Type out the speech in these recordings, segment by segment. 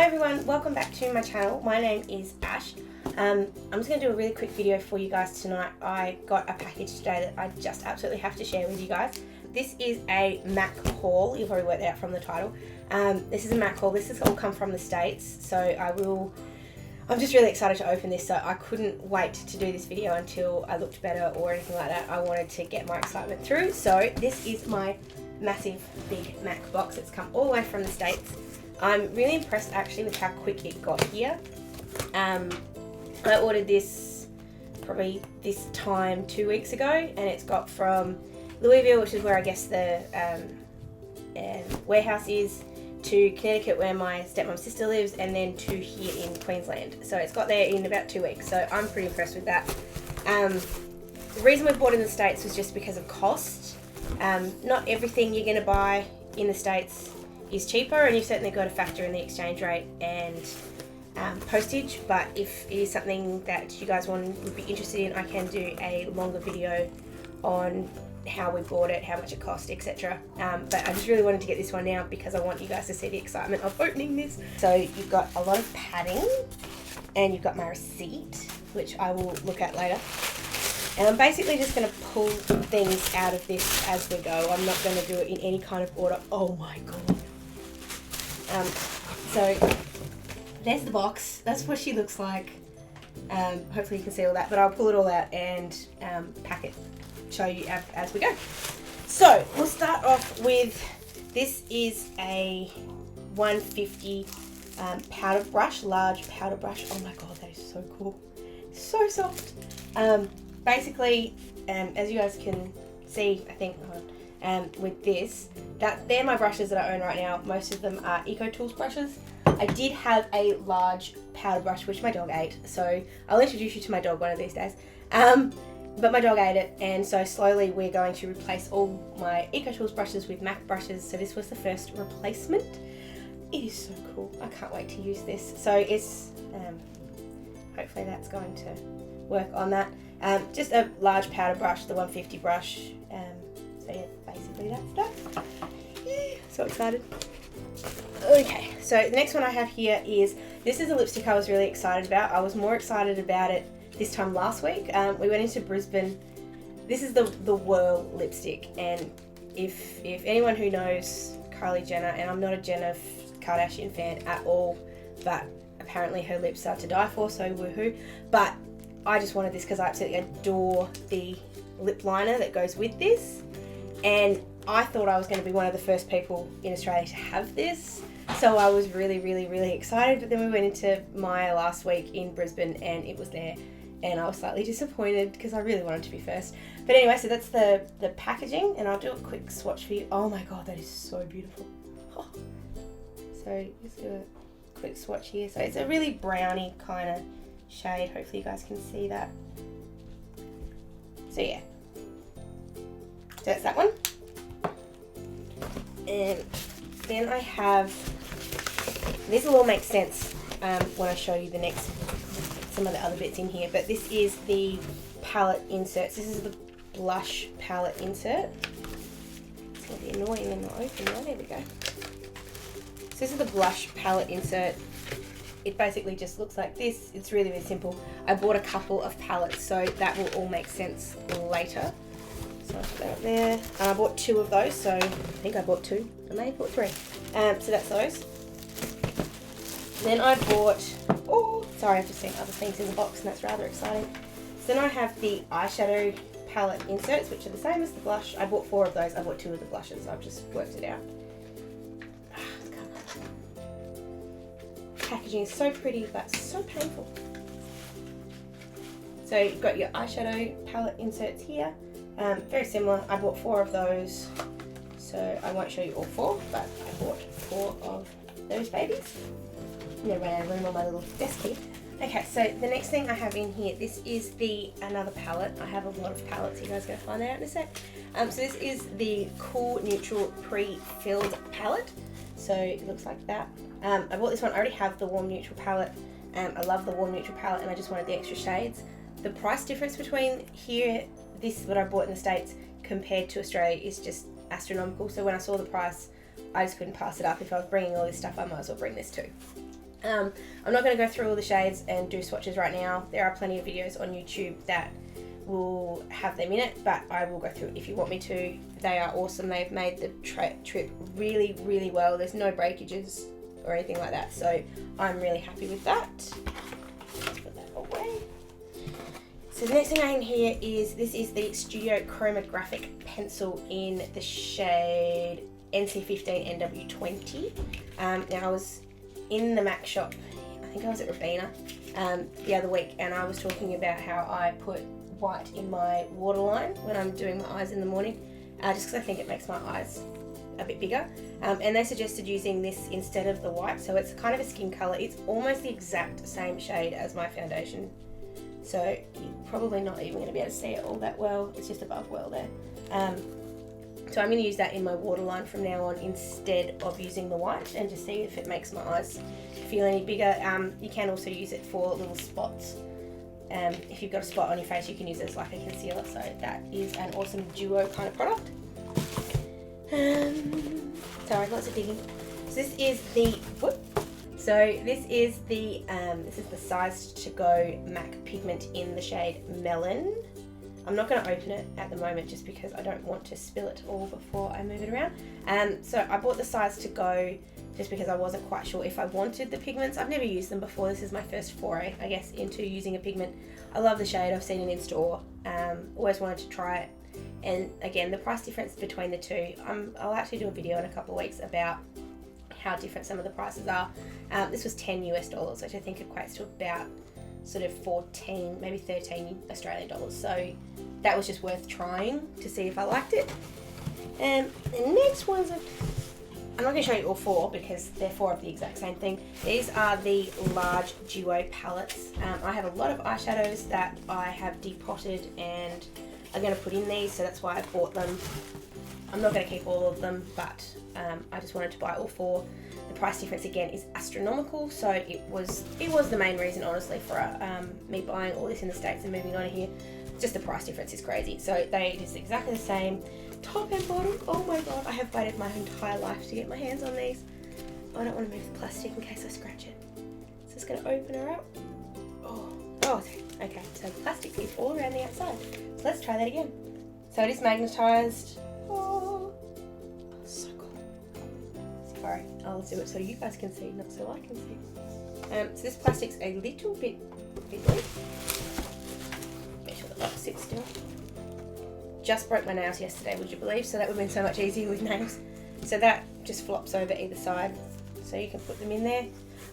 Hi everyone, welcome back to my channel. My name is Ash. I'm just going to do a really quick video for you guys tonight. I got a package today that I just absolutely have to share with you guys. This is a MAC haul. You'll probably work that out from the title. This is a MAC haul. This has all come from the States, so I'm just really excited to open this, so I couldn't wait to do this video until I looked better or anything like that. I wanted to get my excitement through. So this is my massive big MAC box. It's come all the way from the States. I'm really impressed actually with how quick it got here. I ordered this probably this time 2 weeks ago, and it's got from Louisville, which is where I guess the warehouse is, to Connecticut where my stepmom's sister lives, and then to here in Queensland. So it's got there in about 2 weeks, so I'm pretty impressed with that. The reason we bought in the States was just because of cost. Not everything you're going to buy in the States is cheaper, and you've certainly got to factor in the exchange rate and postage, but if it is something that you guys would be interested in, I can do a longer video on how we bought it, how much it cost, etc. But I just really wanted to get this one now because I want you guys to see the excitement of opening this. So you've got a lot of padding, and you've got my receipt, which I will look at later. And I'm basically just going to pull things out of this as we go. I'm not going to do it in any kind of order. Oh my god. So there's the box. That's what she looks like. Hopefully you can see all that, but I'll pull it all out and pack it, show you as we go. So we'll start off with, this is a 150 powder brush, large powder brush. Oh my god, that is so cool. So soft. Basically, as you guys can see, I think, with this, they're my brushes that I own right now. Most of them are Eco Tools brushes. I did have a large powder brush which my dog ate, so I'll introduce you to my dog one of these days. But my dog ate it, and so slowly we're going to replace all my Eco Tools brushes with MAC brushes. So this was the first replacement. It is so cool. I can't wait to use this. So it's hopefully that's going to work on that. Just a large powder brush, the 150 brush. So yeah, basically that's that. So excited. Okay, so the next one I have here is, this is a lipstick I was really excited about. I was more excited about it this time last week. We went into Brisbane. This is the Whirl lipstick, and if anyone who knows Kylie Jenner, and I'm not a Jenner Kardashian fan at all, but apparently her lips are to die for, so woohoo. But I just wanted this because I absolutely adore the lip liner that goes with this, and I thought I was going to be one of the first people in Australia to have this, so I was really excited. But then we went into Maya last week in Brisbane and it was there, and I was slightly disappointed because I really wanted to be first. But anyway, so that's the packaging, and I'll do a quick swatch for you. Oh my god, that is so beautiful. Oh. So just do a quick swatch here. So it's a really browny kind of shade. Hopefully you guys can see that. So yeah, so that's that one. And then I have, this will all make sense when I show you the next, some of the other bits in here, but this is the palette inserts. This is the blush palette insert. It's going to be annoying when not open now. There we go. So this is the blush palette insert. It basically just looks like this. It's really simple. I bought a couple of palettes, so that will all make sense later. So I'll put that up there. And I bought 2 of those, so I think I bought 2. I may have bought 3. So that's those. Then I bought, oh, sorry, I've just seen other things in the box, and that's rather exciting. So then I have the eyeshadow palette inserts, which are the same as the blush. I bought 4 of those. I bought 2 of the blushes. I've just worked it out. Packaging is so pretty, but so painful. So you've got your eyeshadow palette inserts here. Very similar. I bought 4 of those, so I won't show you all 4, but I bought 4 of those babies. I'm going to run out of room on my little desk here. Okay, so the next thing I have in here, this is another palette. I have a lot of palettes. You guys are going to find that out in a sec. So this is the Cool Neutral Pre-Filled palette. So it looks like that. I bought this one. I already have the Warm Neutral palette. I love the Warm Neutral palette, and I just wanted the extra shades. The price difference between here, this is what I bought in the States, compared to Australia, is just astronomical. So when I saw the price, I just couldn't pass it up. If I was bringing all this stuff, I might as well bring this too. I'm not going to go through all the shades and do swatches right now. There are plenty of videos on YouTube that will have them in it, but I will go through it if you want me to. They are awesome. They've made the trip really, really well. There's no breakages or anything like that, so I'm really happy with that. Let's put that away. So the next thing I have here is, this is the Studio Chromographic pencil in the shade NC15 NW20. Now I was in the MAC shop, I think I was at Rabina the other week, and I was talking about how I put white in my waterline when I'm doing my eyes in the morning, just because I think it makes my eyes a bit bigger, and they suggested using this instead of the white, so it's kind of a skin colour. It's almost the exact same shade as my foundation, so you're probably not even going to be able to see it all that well. It's just above well there. So I'm going to use that in my waterline from now on instead of using the white, and just see if it makes my eyes feel any bigger. You can also use it for little spots. If you've got a spot on your face, you can use it as like a concealer, so that is an awesome duo kind of product. Sorry, lots of digging. So this is the this is the size to go MAC pigment in the shade Melon. I'm not going to open it at the moment just because I don't want to spill it all before I move it around. So I bought the size to go just because I wasn't quite sure if I wanted the pigments. I've never used them before. This is my first foray, I guess, into using a pigment. I love the shade. I've seen it in store. Always wanted to try it. And again, the price difference between the two, I'll actually do a video in a couple of weeks about how different some of the prices are. This was $10 US, which I think equates to about sort of 14, maybe 13 Australian dollars. So that was just worth trying to see if I liked it. And the next ones, I'm not going to show you all four because they're four of the exact same thing. These are the large duo palettes. I have a lot of eyeshadows that I have depotted and I'm going to put in these, so that's why I bought them. I'm not going to keep all of them, but I just wanted to buy all four. The price difference again is astronomical, so it was the main reason, honestly, for me buying all this in the States and moving on here. Just the price difference is crazy. So they is exactly the same, top and bottom. Oh my god, I have waited my entire life to get my hands on these. I don't want to move the plastic in case I scratch it. So it's going to open her up. Oh, okay. So the plastic is all around the outside. So let's try that again. So it is magnetized. Oh, so cool. Sorry, I'll do it so you guys can see, not so I can see. So this plastic's a little bit fiddly. Make sure the lock sits still. Just broke my nails yesterday, would you believe? So that would have been so much easier with nails. So that just flops over either side, so you can put them in there.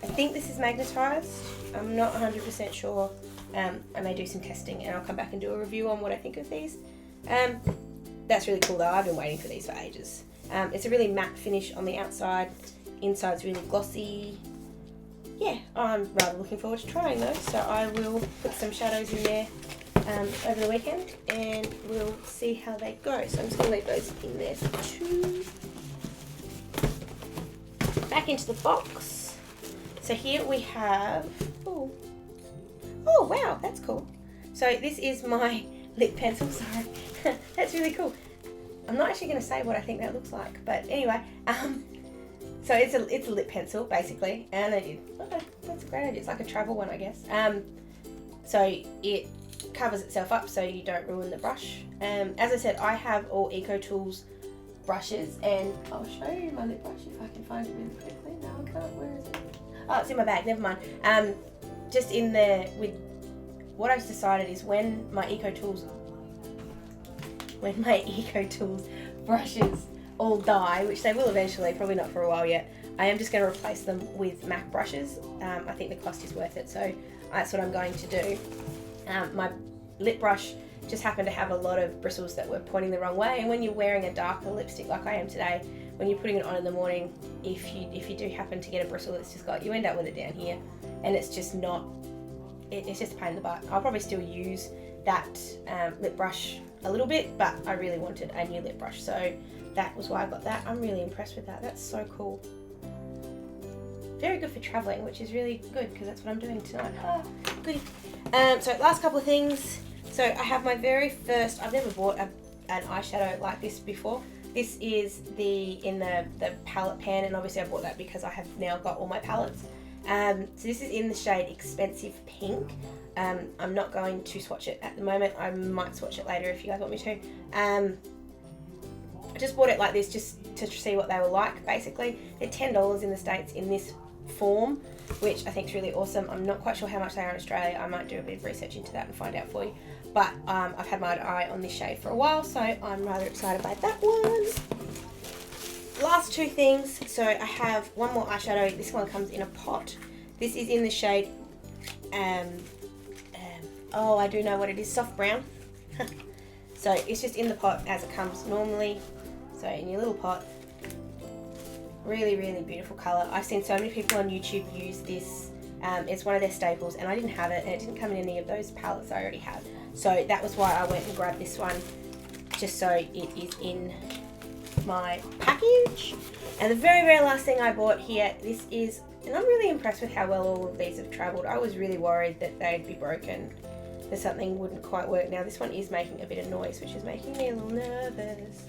I think this is magnetized. I'm not 100% sure. I may do some testing and I'll come back and do a review on what I think of these. That's really cool though. I've been waiting for these for ages. It's a really matte finish on the outside. Inside's really glossy. Yeah, I'm rather looking forward to trying those. So I will put some shadows in there over the weekend and we'll see how they go. So I'm just going to leave those in there too. Back into the box. So here we have, oh wow, that's cool. So this is my lip pencil, sorry. That's really cool. I'm not actually going to say what I think that looks like, but anyway, so it's a lip pencil basically, and that's a great idea. It's like a travel one, I guess. So it covers itself up so you don't ruin the brush. As I said, I have all EcoTools brushes, and I'll show you my lip brush if I can find it really quickly. No, I can't. Where is it? Oh, it's in my bag. Never mind. Just in there with what I've decided is when my EcoTools brushes all die, which they will eventually, probably not for a while yet, I am just going to replace them with MAC brushes. I think the cost is worth it, so that's what I'm going to do. My lip brush just happened to have a lot of bristles that were pointing the wrong way, and when you're wearing a darker lipstick like I am today, when you're putting it on in the morning, if you do happen to get a bristle that's just got, you end up with it down here, and it's just not, it's just a pain in the butt. I'll probably still use that lip brush a little bit, but I really wanted a new lip brush, so that was why I got that. I'm really impressed with that. That's so cool. Very good for traveling, which is really good because that's what I'm doing tonight. Goody. So last couple of things. So I have my very first, I've never bought an eyeshadow like this before. This is in the palette pan, and obviously I bought that because I have now got all my palettes. So this is in the shade Expensive Pink. I'm not going to swatch it at the moment. I might swatch it later if you guys want me to. I just bought it like this just to see what they were like, basically. They're $10 in the States in this form, which I think is really awesome. I'm not quite sure how much they are in Australia. I might do a bit of research into that and find out for you. But I've had my eye on this shade for a while, so I'm rather excited by that one. Last two things. So I have one more eyeshadow. This one comes in a pot. This is in the shade, oh, I do know what it is, soft brown. So it's just in the pot as it comes normally. So in your little pot. Really, really beautiful colour. I've seen so many people on YouTube use this. It's one of their staples, and I didn't have it, and it didn't come in any of those palettes I already had. So that was why I went and grabbed this one, just so it is in my package. And the very, very last thing I bought here, this is, and I'm really impressed with how well all of these have travelled. I was really worried that they'd be broken, that something wouldn't quite work. Now this one is making a bit of noise, which is making me a little nervous.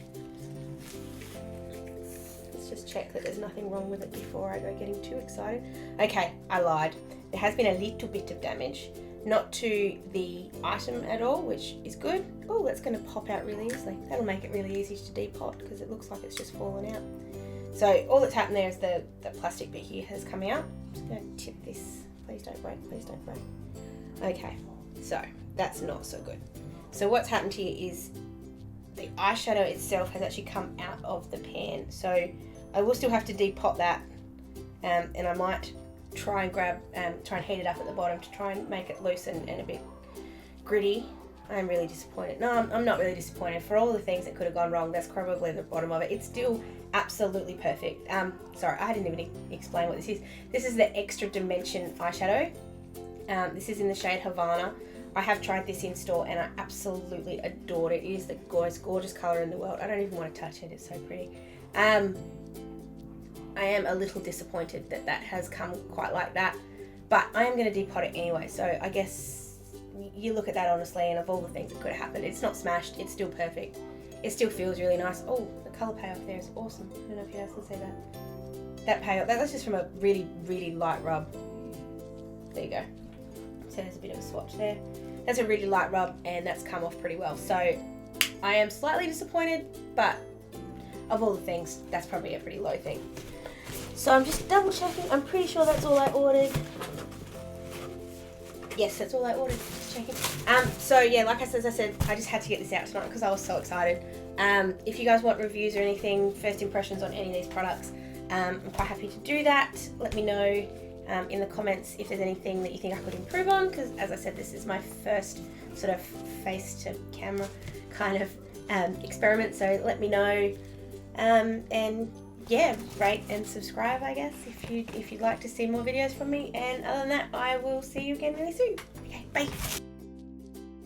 Just check that there's nothing wrong with it before I go getting too excited. Okay, I lied. There has been a little bit of damage, not to the item at all, which is good. Oh, that's going to pop out really easily. That'll make it really easy to depot because it looks like it's just fallen out. So all that's happened there is the plastic bit here has come out. I'm just going to tip this. Please don't break, please don't break. Okay, so that's not so good. So what's happened here is the eyeshadow itself has actually come out of the pan. So I will still have to depot that, and I might try and try and heat it up at the bottom to try and make it loose and a bit gritty. I'm really disappointed. No, I'm not really disappointed. For all the things that could have gone wrong, that's probably the bottom of it. It's still absolutely perfect. Sorry, I didn't even explain what this is. This is the Extra Dimension eyeshadow. This is in the shade Havana. I have tried this in store and I absolutely adored it. It is the most gorgeous colour in the world. I don't even want to touch it. It's so pretty. I am a little disappointed that that has come quite like that, but I am going to depot it anyway. So I guess you look at that honestly, and of all the things that could have happened, it's not smashed. It's still perfect. It still feels really nice. Oh, the colour payoff there is awesome. I don't know if you guys can see that. That payoff, that's just from a really, really light rub. There you go. So there's a bit of a swatch there. That's a really light rub, and that's come off pretty well. So I am slightly disappointed, but of all the things, that's probably a pretty low thing. So I'm just double checking. I'm pretty sure that's all I ordered. Yes, that's all I ordered. Just checking. So yeah, like as I said, I just had to get this out tonight because I was so excited. If you guys want reviews or anything, first impressions on any of these products, I'm quite happy to do that. Let me know in the comments if there's anything that you think I could improve on, because as I said, this is my first sort of face to camera kind of experiment. So let me know. And yeah, rate and subscribe, I guess, if you'd like to see more videos from me. And other than that, I will see you again really soon. Okay, bye.